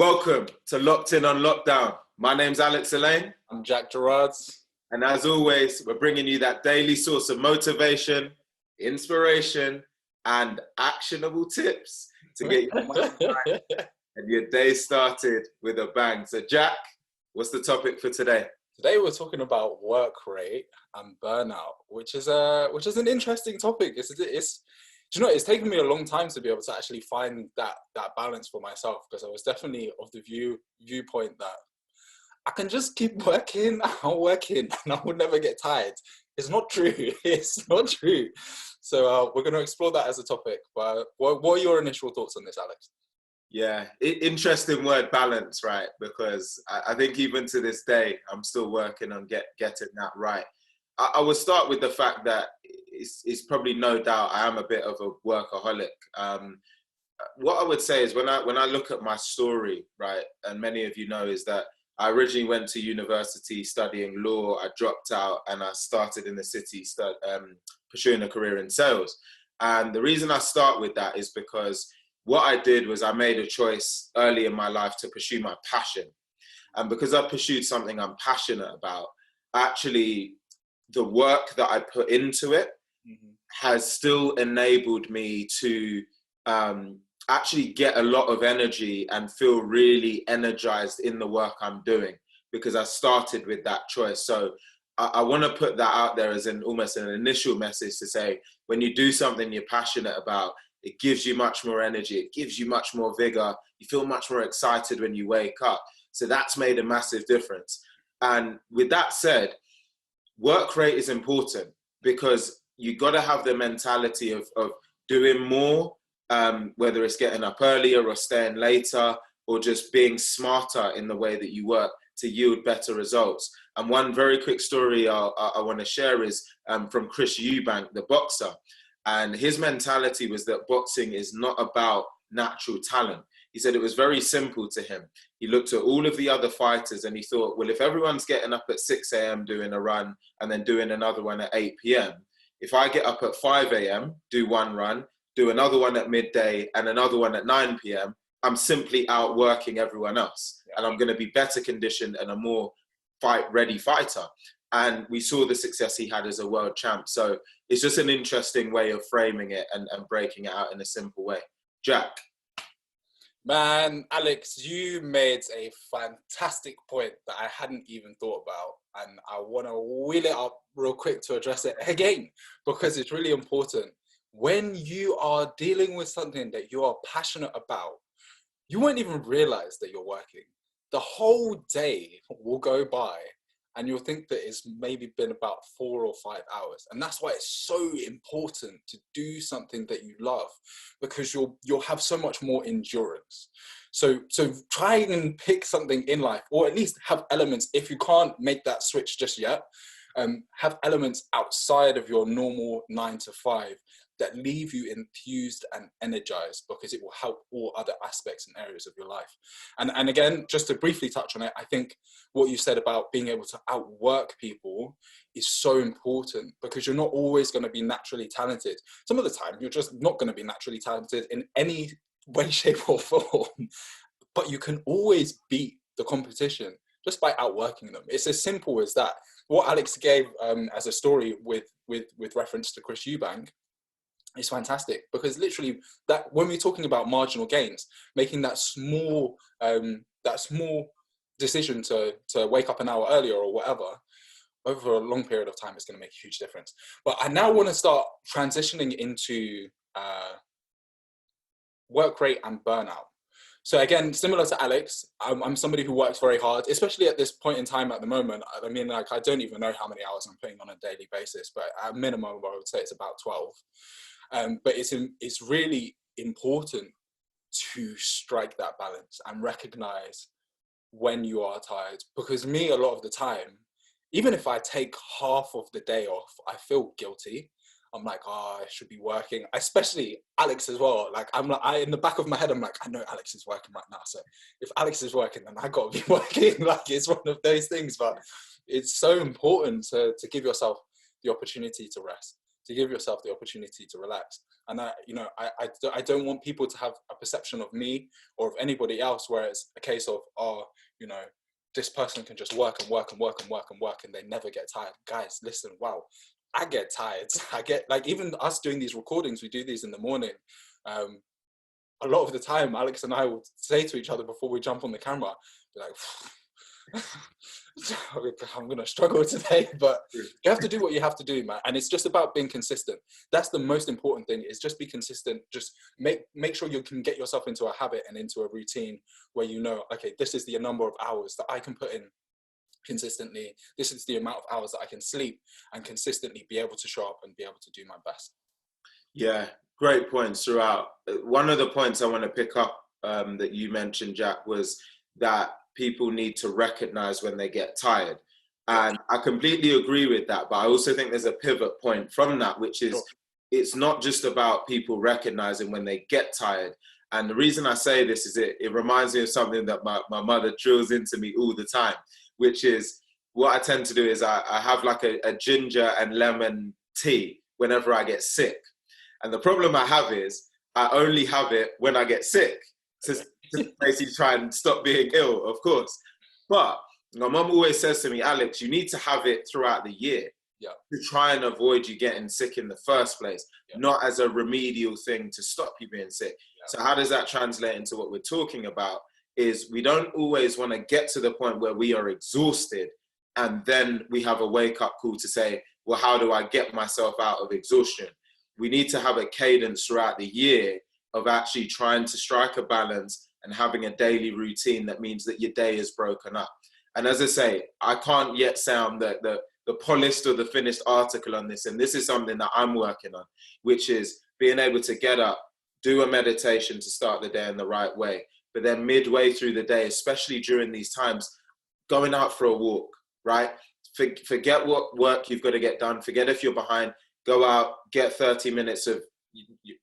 Welcome to Locked In on Lockdown. My name's Alex Elaine. I'm Jack Gerards. And as always, we're bringing you that daily source of motivation, inspiration, and actionable tips to get your mind right and your day started with a bang. So Jack, what's the topic for today? Today we're talking about work rate and burnout, which is an interesting topic. It's taken me a long time to be able to actually find that balance for myself, because I was definitely of the viewpoint that I can just keep working and I will never get tired. It's not true. It's not true. So we're going to explore that as a topic. But what are your initial thoughts on this, Alex? Yeah, interesting word, balance, right? Because I think even to this day, I'm still working on getting that right. I will start with the fact that it's probably no doubt I am a bit of a workaholic. What I would say is when I look at my story, right, and many of you know, is that I originally went to university studying law. I dropped out and I started in the city pursuing a career in sales. And the reason I start with that is because what I did was I made a choice early in my life to pursue my passion. And because I pursued something I'm passionate about, actually the work that I put into it has still enabled me to actually get a lot of energy and feel really energized in the work I'm doing, because I started with that choice. So I want to put that out there as almost an initial message to say, when you do something you're passionate about, it gives you much more energy. It gives you much more vigor. You feel much more excited when you wake up. So that's made a massive difference. And with that said, work rate is important because you got to have the mentality of doing more, whether it's getting up earlier or staying later, or just being smarter in the way that you work to yield better results. And one very quick story I want to share is from Chris Eubank, the boxer. And his mentality was that boxing is not about natural talent. He said it was very simple to him. He looked at all of the other fighters and he thought, well, if everyone's getting up at 6 a.m. doing a run and then doing another one at 8 p.m., if I get up at 5 a.m., do one run, do another one at midday and another one at 9 p.m., I'm simply outworking everyone else. And I'm going to be better conditioned and a more fight-ready fighter. And we saw the success he had as a world champ. So it's just an interesting way of framing it and breaking it out in a simple way. Jack. Man, Alex, you made a fantastic point that I hadn't even thought about. And I want to wheel it up real quick to address it again, because it's really important. When you are dealing with something that you are passionate about, you won't even realize that you're working. The whole day will go by and you'll think that it's maybe been about 4 or 5 hours. And that's why it's so important to do something that you love, because you'll have so much more endurance. So try and pick something in life, or at least have elements, if you can't make that switch just yet, have elements outside of your normal 9 to 5 that leave you enthused and energized, because it will help all other aspects and areas of your life. And again, just to briefly touch on it, I think what you said about being able to outwork people is so important, because you're not always going to be naturally talented. Some of the time, you're just not going to be naturally talented in any way, shape or form, but you can always beat the competition just by outworking them. It's as simple as that. What Alex gave as a story with reference to Chris Eubank, it's fantastic, because literally that when we're talking about marginal gains, making that small decision to wake up an hour earlier or whatever, over a long period of time, it's going to make a huge difference. But I now want to start transitioning into work rate and burnout. So again, similar to Alex, I'm somebody who works very hard, especially at this point in time at the moment. I mean, like, I don't even know how many hours I'm putting on a daily basis, but at minimum, I would say it's about 12. But it's really important to strike that balance and recognize when you are tired. Because me, a lot of the time, even if I take half of the day off, I feel guilty. I'm like, I should be working. Especially Alex as well. Like, in the back of my head, I'm like, I know Alex is working right now. So if Alex is working, then I got to be working. Like, it's one of those things. But it's so important to give yourself the opportunity to rest. to give yourself the opportunity to relax. And I don't want people to have a perception of me or of anybody else where it's a case of, oh, you know, this person can just work and work and work and work and work and they never get tired. Guys, listen, wow, I get tired. I get, like, even us doing these recordings, we do these in the morning. A lot of the time, Alex and I will say to each other before we jump on the camera, be like, I'm going to struggle today, but you have to do what you have to do, man. And it's just about being consistent. That's the most important thing, is just be consistent. Just make sure you can get yourself into a habit and into a routine where you know, okay, this is the number of hours that I can put in consistently. This is the amount of hours that I can sleep and consistently be able to show up and be able to do my best. Yeah, great points throughout. One of the points I want to pick up that you mentioned, Jack, was that people need to recognize when they get tired. And I completely agree with that. But I also think there's a pivot point from that, which is it's not just about people recognizing when they get tired. And the reason I say this is it reminds me of something that my mother drills into me all the time, which is what I tend to do is I have like a ginger and lemon tea whenever I get sick. And the problem I have is I only have it when I get sick to basically try and stop being ill, of course. But my mum always says to me, Alex, you need to have it throughout the year to try and avoid you getting sick in the first place, not as a remedial thing to stop you being sick. So how does that translate into what we're talking about? Is we don't always want to get to the point where we are exhausted and then we have a wake-up call to say, well, how do I get myself out of exhaustion? We need to have a cadence throughout the year of actually trying to strike a balance and having a daily routine that means that your day is broken up. And as I say, I can't yet say I'm the polished or the finished article on this. And this is something that I'm working on, which is being able to get up, do a meditation to start the day in the right way. But then midway through the day, especially during these times, going out for a walk, right? Forget what work you've got to get done. Forget if you're behind. Go out, get 30 minutes of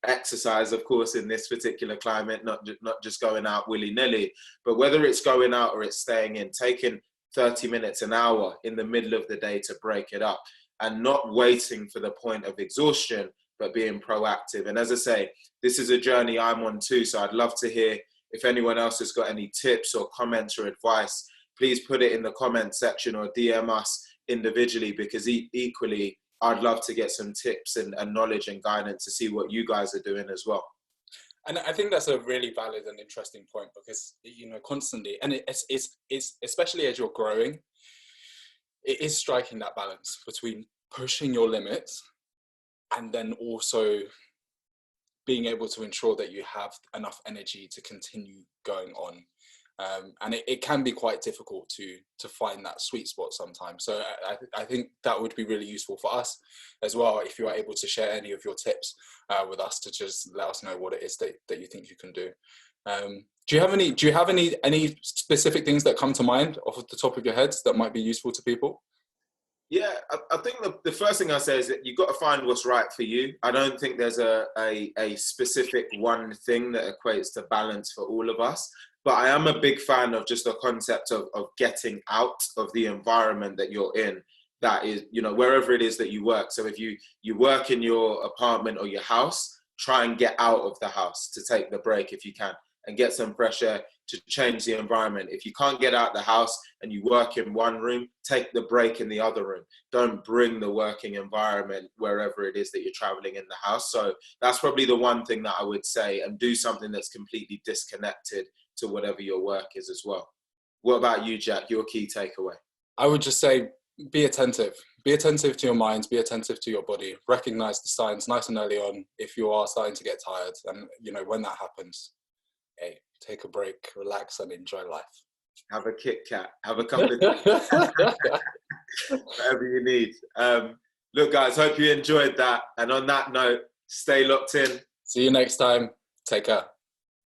exercise, of course, in this particular climate, not just going out willy-nilly, but whether it's going out or it's staying in, taking 30 minutes, an hour in the middle of the day to break it up and not waiting for the point of exhaustion, but being proactive. And as I say, this is a journey I'm on too, so I'd love to hear if anyone else has got any tips or comments or advice. Please put it in the comment section or DM us individually, because equally, I'd love to get some tips and knowledge and guidance to see what you guys are doing as well. And I think that's a really valid and interesting point, because, you know, constantly, and it's especially as you're growing, it is striking that balance between pushing your limits and then also being able to ensure that you have enough energy to continue going on. And it can be quite difficult to find that sweet spot sometimes. So I think that would be really useful for us as well, if you are able to share any of your tips with us, to just let us know what it is that you think you can do. Do you have any specific things that come to mind off the top of your heads that might be useful to people? Yeah, I think the first thing I say is that you've got to find what's right for you. I don't think there's a specific one thing that equates to balance for all of us. But I am a big fan of just the concept of getting out of the environment that you're in. That is, you know, wherever it is that you work. So if you work in your apartment or your house, try and get out of the house to take the break if you can, and get some fresh air to change the environment. If you can't get out the house and you work in one room, take the break in the other room. Don't bring the working environment wherever it is that you're traveling in the house. So that's probably the one thing that I would say, and do something that's completely disconnected to whatever your work is as well. What about you, Jack? Your key takeaway? I would just say, be attentive. Be attentive to your minds, be attentive to your body. Recognize the signs nice and early on if you are starting to get tired. And, you know, when that happens, hey, take a break, relax, and enjoy life. Have a Kit Kat. Have a couple of whatever you need. Look, guys, hope you enjoyed that. And on that note, stay locked in. See you next time. Take care.